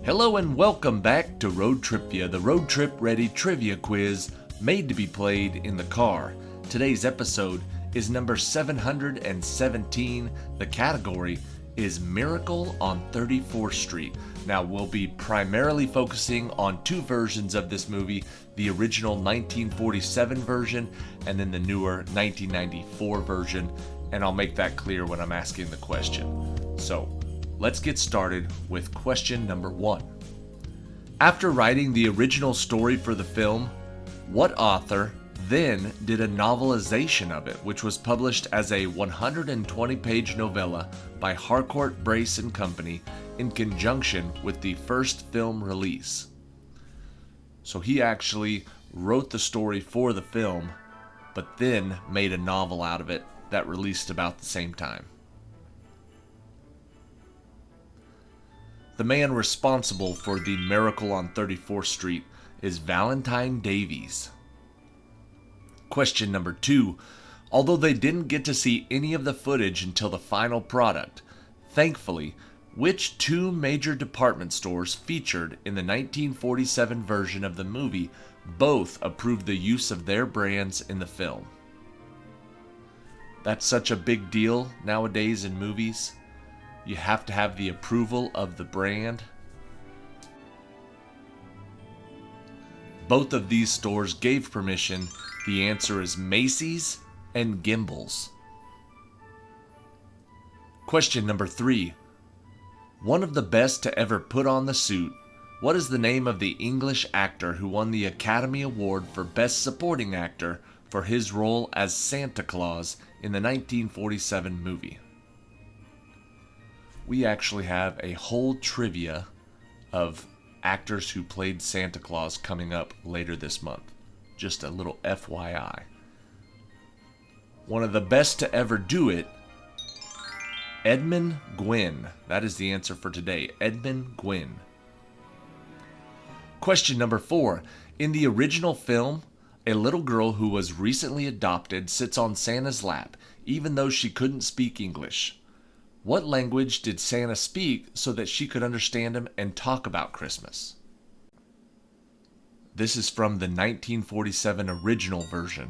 Hello and welcome back to ROADTRIpVIA, the road trip ready trivia quiz made to be played in the car. Today's episode is number 717. The category is Miracle on 34th Street. Now we'll be primarily focusing on two versions of this movie, the original 1947 version and then the newer 1994 version, and I'll make that clear when I'm asking the question. So, let's get started with question number 1. After writing the original story for the film, what author then did a novelization of it, which was published as a 120-page novella by Harcourt, Brace & Company in conjunction with the first film release? So he actually wrote the story for the film, but then made a novel out of it that released about the same time. The man responsible for the Miracle on 34th Street is Valentine Davies. Question number 2. Although they didn't get to see any of the footage until the final product, thankfully, which two major department stores featured in the 1947 version of the movie both approved the use of their brands in the film? That's such a big deal nowadays in movies. You have to have the approval of the brand. Both of these stores gave permission. The answer is Macy's and Gimbel's. Question number 3. One of the best to ever put on the suit. What is the name of the English actor who won the Academy Award for Best Supporting Actor for his role as Santa Claus in the 1947 movie? We actually have a whole trivia of actors who played Santa Claus coming up later this month. Just a little FYI. One of the best to ever do it, Edmund Gwynn. That is the answer for today, Edmund Gwynn. Question number 4. In the original film, a little girl who was recently adopted sits on Santa's lap, even though she couldn't speak English. What language did Santa speak so that she could understand him and talk about Christmas? This is from the 1947 original version.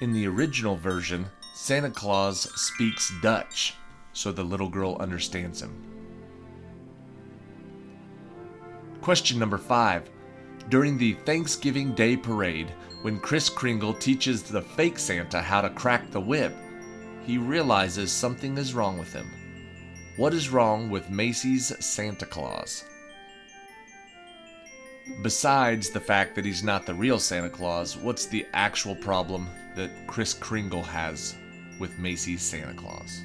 In the original version, Santa Claus speaks Dutch, so the little girl understands him. Question number 5. During the Thanksgiving Day parade, when Kris Kringle teaches the fake Santa how to crack the whip, he realizes something is wrong with him. What is wrong with Macy's Santa Claus? Besides the fact that he's not the real Santa Claus, what's the actual problem that Kris Kringle has with Macy's Santa Claus?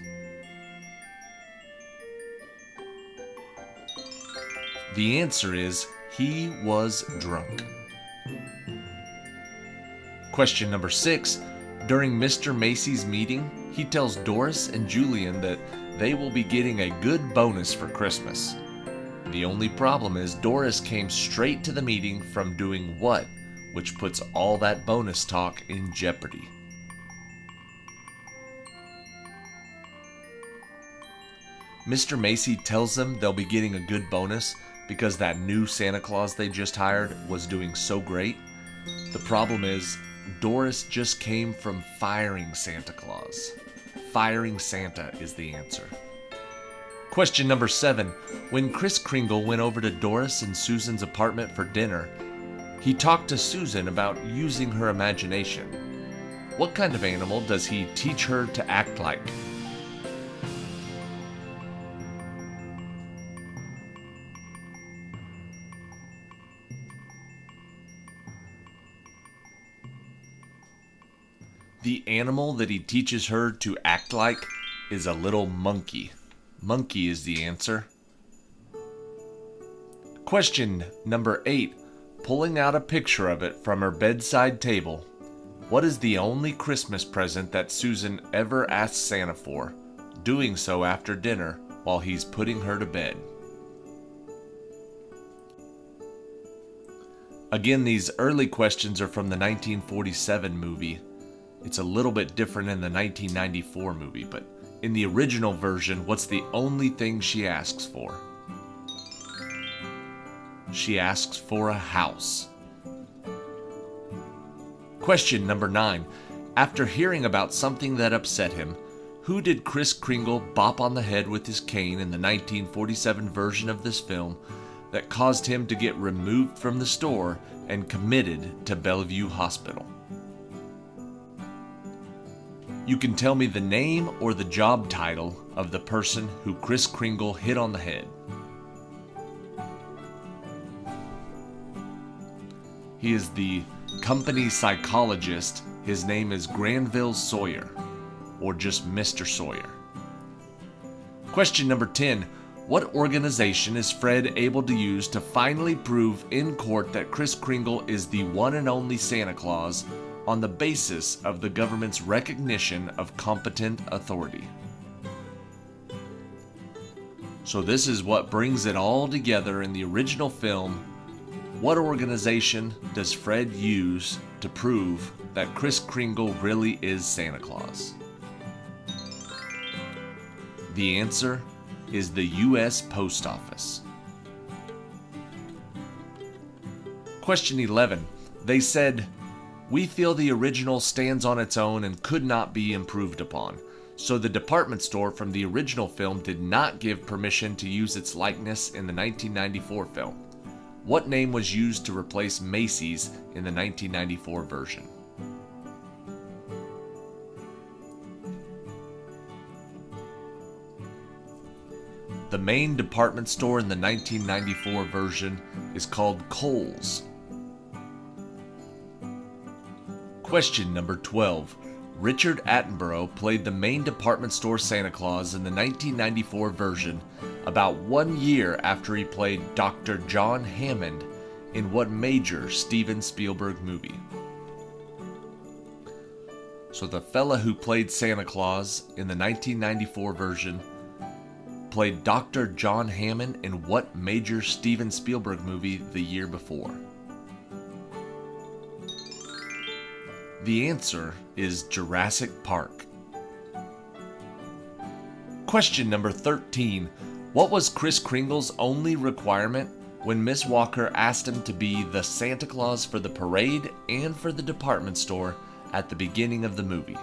The answer is he was drunk. Question number 6. During Mr. Macy's meeting, he tells Doris and Julian that they will be getting a good bonus for Christmas. The only problem is Doris came straight to the meeting from doing what, which puts all that bonus talk in jeopardy. Mr. Macy tells them they'll be getting a good bonus because that new Santa Claus they just hired was doing so great. The problem is, Doris just came from firing Santa Claus. Firing Santa is the answer. Question number 7. When Kris Kringle went over to Doris and Susan's apartment for dinner, he talked to Susan about using her imagination. What kind of animal does he teach her to act like? The animal that he teaches her to act like is a little monkey. Monkey is the answer. Question number 8. Pulling out a picture of it from her bedside table, what is the only Christmas present that Susan ever asks Santa for, doing so after dinner while he's putting her to bed? Again, these early questions are from the 1947 movie. It's a little bit different in the 1994 movie, but in the original version, what's the only thing she asks for? She asks for a house. Question number 9. After hearing about something that upset him, who did Kris Kringle bop on the head with his cane in the 1947 version of this film that caused him to get removed from the store and committed to Bellevue Hospital? You can tell me the name or the job title of the person who Kris Kringle hit on the head. He is the company psychologist. His name is Granville Sawyer, or just Mr. Sawyer. Question number 10. What organization is Fred able to use to finally prove in court that Kris Kringle is the one and only Santa Claus on the basis of the government's recognition of competent authority? So this is what brings it all together in the original film. What organization does Fred use to prove that Kris Kringle really is Santa Claus? The answer is the U.S. Post Office. Question 11. They said, "We feel the original stands on its own and could not be improved upon. So the department store from the original film did not give permission to use its likeness in the 1994 film. What name was used to replace Macy's in the 1994 version?" The main department store in the 1994 version is called Kohl's. Question number 12. Richard Attenborough played the main department store Santa Claus in the 1994 version about 1 year after he played Dr. John Hammond in what major Steven Spielberg movie? So the fella who played Santa Claus in the 1994 version played Dr. John Hammond in what major Steven Spielberg movie the year before? The answer is Jurassic Park. Question number 13. What was Kris Kringle's only requirement when Miss Walker asked him to be the Santa Claus for the parade and for the department store at the beginning of the movie?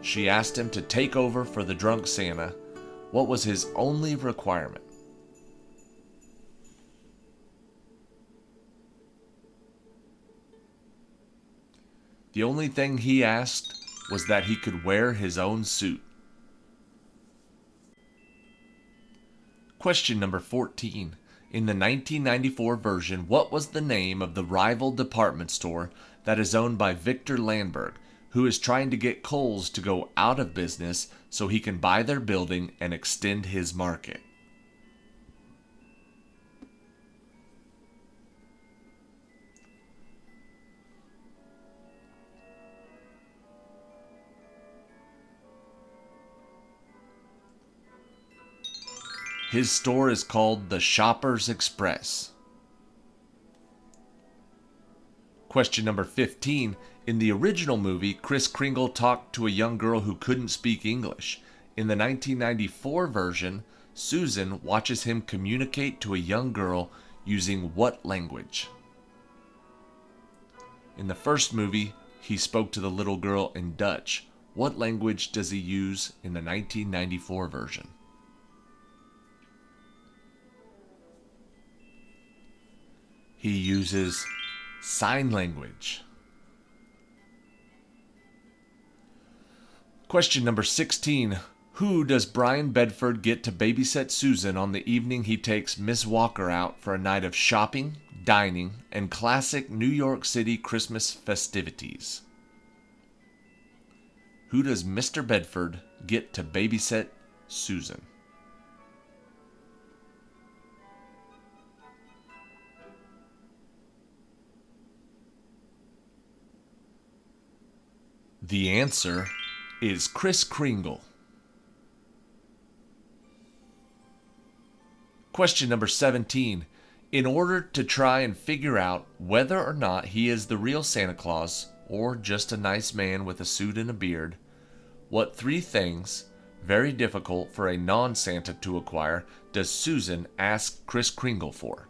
She asked him to take over for the drunk Santa. What was his only requirement? The only thing he asked was that he could wear his own suit. Question number 14. In the 1994 version, what was the name of the rival department store that is owned by Victor Landberg, who is trying to get Kohl's to go out of business so he can buy their building and extend his market? His store is called the Shoppers Express. Question number 15. In the original movie, Kris Kringle talked to a young girl who couldn't speak English. In the 1994 version, Susan watches him communicate to a young girl using what language? In the first movie, he spoke to the little girl in Dutch. What language does he use in the 1994 version? He uses sign language. Question number 16. Who does Brian Bedford get to babysit Susan on the evening he takes Miss Walker out for a night of shopping, dining, and classic New York City Christmas festivities? Who does Mr. Bedford get to babysit Susan? The answer is Kris Kringle. Question number 17. In order to try and figure out whether or not he is the real Santa Claus or just a nice man with a suit and a beard, what 3 things, very difficult for a non-Santa to acquire, does Susan ask Kris Kringle for?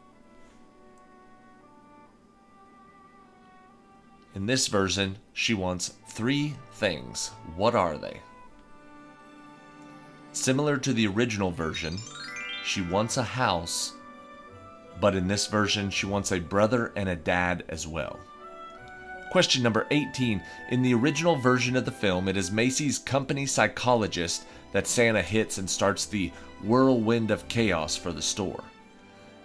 In this version, she wants 3 things. What are they? Similar to the original version, she wants a house, but in this version, she wants a brother and a dad as well. Question number 18. In the original version of the film, it is Macy's company psychologist that Santa hits and starts the whirlwind of chaos for the store.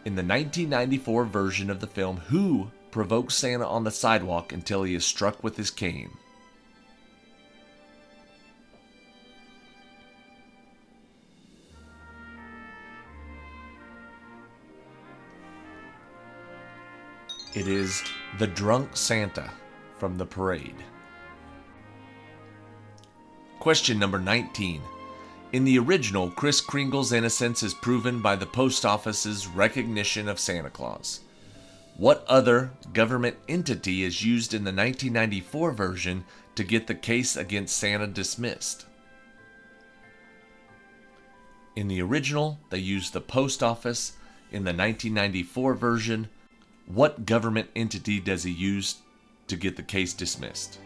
In the 1994 version of the film, who provokes Santa on the sidewalk until he is struck with his cane? It is the drunk Santa from the parade. Question number 19. In the original, Kris Kringle's innocence is proven by the post office's recognition of Santa Claus. What other government entity is used in the 1994 version to get the case against Santa dismissed? In the original, they used the post office. In the 1994 version, what government entity does he use to get the case dismissed?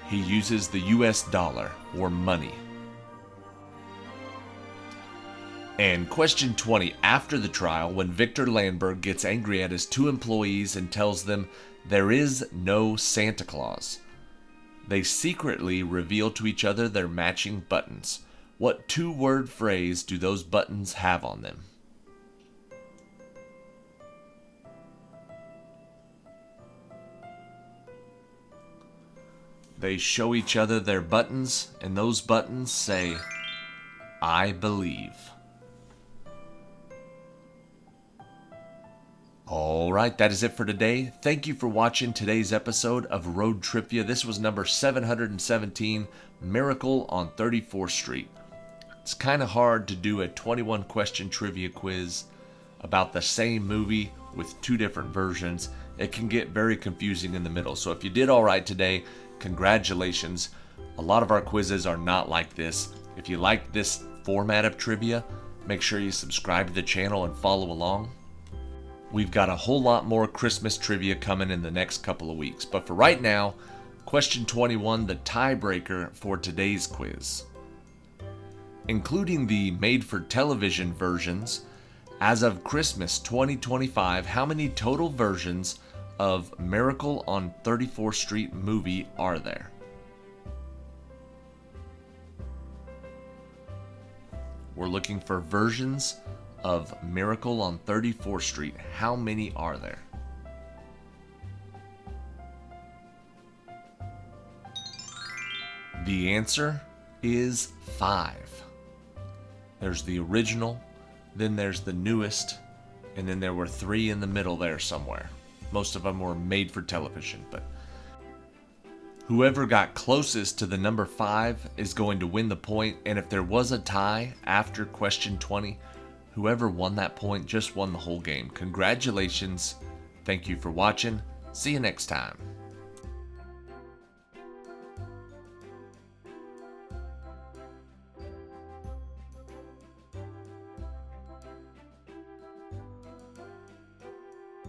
He uses the US dollar, or money. And question 20. After the trial, when Victor Landberg gets angry at his 2 employees and tells them there is no Santa Claus, they secretly reveal to each other their matching buttons. What 2-word phrase do those buttons have on them? They show each other their buttons, and those buttons say, I believe. Alright, that is it for today. Thank you for watching today's episode of Road Trivia. This was number 717, Miracle on 34th Street. It's kind of hard to do a 21-question trivia quiz about the same movie with 2 different versions. It can get very confusing in the middle. So if you did alright today, congratulations. A lot of our quizzes are not like this. If you like this format of trivia, make sure you subscribe to the channel and follow along. We've got a whole lot more Christmas trivia coming in the next couple of weeks. But for right now, question 21, the tiebreaker for today's quiz. Including the made-for-television versions, as of Christmas 2025, how many total versions of Miracle on 34th Street movie are there? We're looking for versions of Miracle on 34th Street. How many are there? The answer is 5. There's the original, then there's the newest, and then there were 3 in the middle there somewhere. Most of them were made for television, but whoever got closest to the number 5 is going to win the point. And if there was a tie after question 20, whoever won that point just won the whole game. Congratulations. Thank you for watching. See you next time.